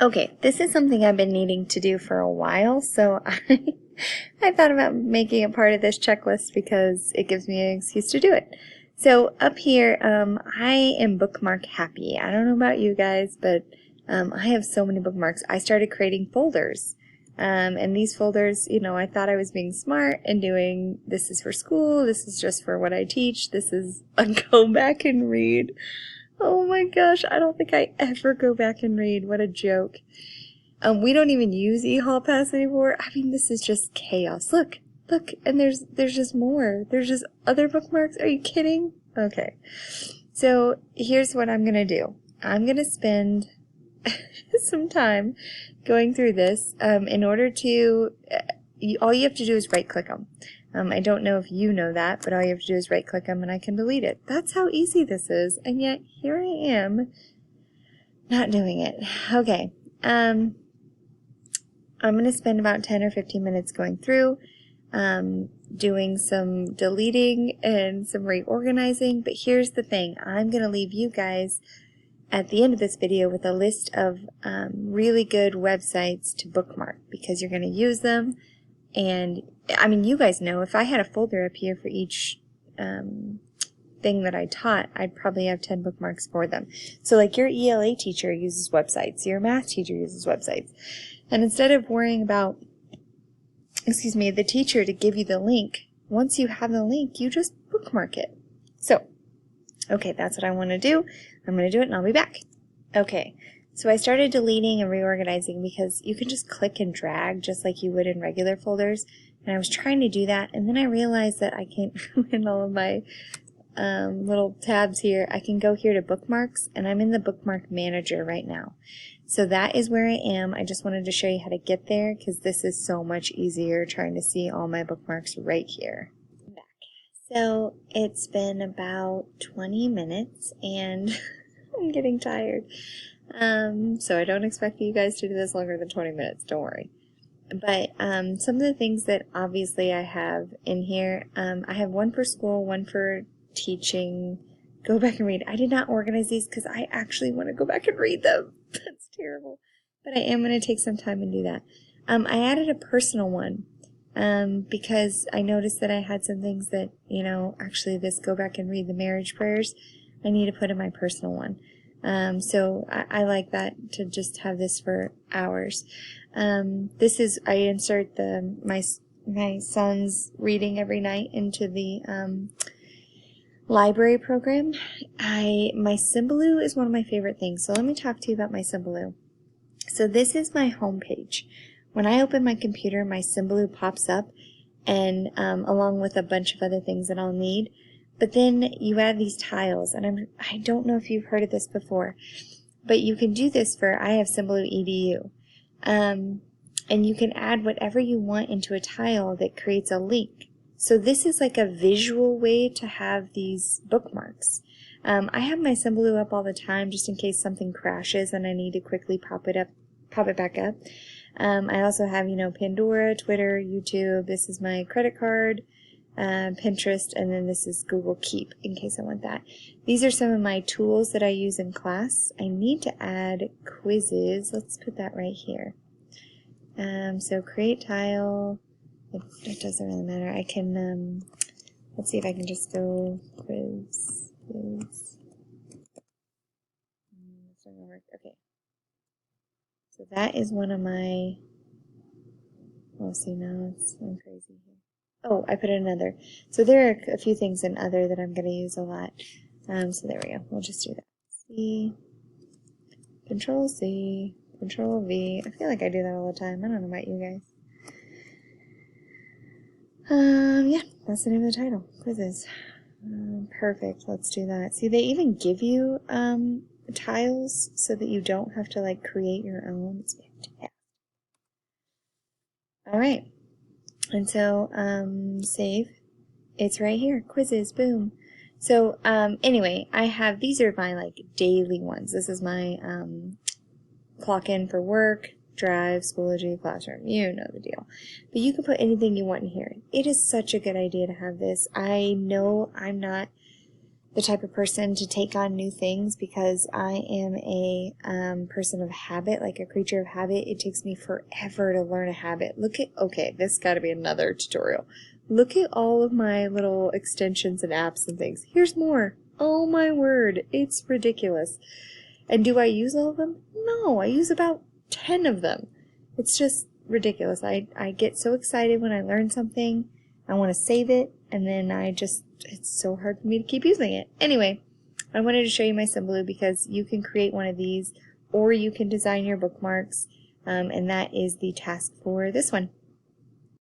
Okay, this is something I've been needing to do for a while, so I thought about making it part of this checklist because it gives me an excuse to do it. So up here, I am bookmark happy. I don't know about you guys, but I have so many bookmarks. I started creating folders. And these folders, you know, I thought I was being smart and doing, this is for school, this is just for what I teach, this is a go back and read. Oh my gosh, I don't think I ever go back and read. What a joke. We don't even use eHall Pass anymore. I mean, this is just chaos. Look, and there's just more. There's just other bookmarks. Are you kidding? Okay. So here's what I'm gonna do. I'm gonna spend some time going through this. In order to, all you have to do is right click them. I don't know if you know that, but all you have to do is right click them and I can delete it. That's how easy this is, and yet here I am not doing it. Okay, I'm going to spend about 10 or 15 minutes going through, doing some deleting and some reorganizing, but here's the thing. I'm going to leave you guys at the end of this video with a list of really good websites to bookmark because you're going to use them. And I mean, you guys know if I had a folder up here for each thing that I taught, I'd probably have 10 bookmarks for them. So like your ELA teacher uses websites, your math teacher uses websites. And instead of worrying about, the teacher to give you the link, once you have the link, you just bookmark it. So, okay, that's what I want to do. I'm going to do it and I'll be back. Okay. So I started deleting and reorganizing because you can just click and drag just like you would in regular folders. And I was trying to do that, and then I realized that I can't in all of my little tabs here. I can go here to bookmarks, and I'm in the bookmark manager right now. So that is where I am. I just wanted to show you how to get there because this is so much easier trying to see all my bookmarks right here. Back. So it's been about 20 minutes, and I'm getting tired. So I don't expect you guys to do this longer than 20 minutes, don't worry. But some of the things that obviously I have in here, I have one for school, one for teaching. Go back and read. I did not organize these because I actually want to go back and read them. That's terrible. But I am going to take some time and do that. I added a personal one because I noticed that I had some things that, you know, actually this go back and read the marriage prayers, I need to put in my personal one. So I like that, to just have this for hours. This is, I insert my son's reading every night into the library program. My Symbaloo is one of my favorite things, so let me talk to you about my Symbaloo. So this is my home page. When I open my computer, my Symbaloo pops up, and along with a bunch of other things that I'll need. But then you add these tiles, and I don't know if you've heard of this before, but you can do this for, I have Symbaloo EDU. And you can add whatever you want into a tile that creates a link. So this is like a visual way to have these bookmarks. I have my Symbaloo up all the time just in case something crashes and I need to quickly pop it back up. I also have, you know, Pandora, Twitter, YouTube. This is my credit card. Pinterest, and then this is Google Keep in case I want that. These are some of my tools that I use in class. I need to add quizzes. Let's put that right here. So create tile. It doesn't really matter. I can, let's see if I can just go quiz. It's not gonna work. Okay. So that is one of my, oh, see now I'm crazy here. Oh, I put in another. So there are a few things in other that I'm going to use a lot. So there we go. We'll just do that. C, Control C, Control V. I feel like I do that all the time. I don't know about you guys. Yeah, that's the name of the title. Quizzes. Perfect. Let's do that. See, they even give you tiles so that you don't have to like create your own. It's fantastic. All right. And so, save. It's right here. Quizzes. Boom. So, anyway, I have, these are my, like, daily ones. This is my, clock in for work, drive, Schoology, classroom. You know the deal. But you can put anything you want in here. It is such a good idea to have this. I know I'm not the type of person to take on new things because I am a person of habit, like a creature of habit. It takes me forever to learn a habit. Okay, this got to be another tutorial. Look at all of my little extensions and apps and things. Here's more. Oh my word, it's ridiculous. And do I use all of them? No, I use about 10 of them. It's just ridiculous. I get so excited when I learn something. I want to save it, and then it's so hard for me to keep using it. Anyway, I wanted to show you my Symbaloo because you can create one of these, or you can design your bookmarks, and that is the task for this one.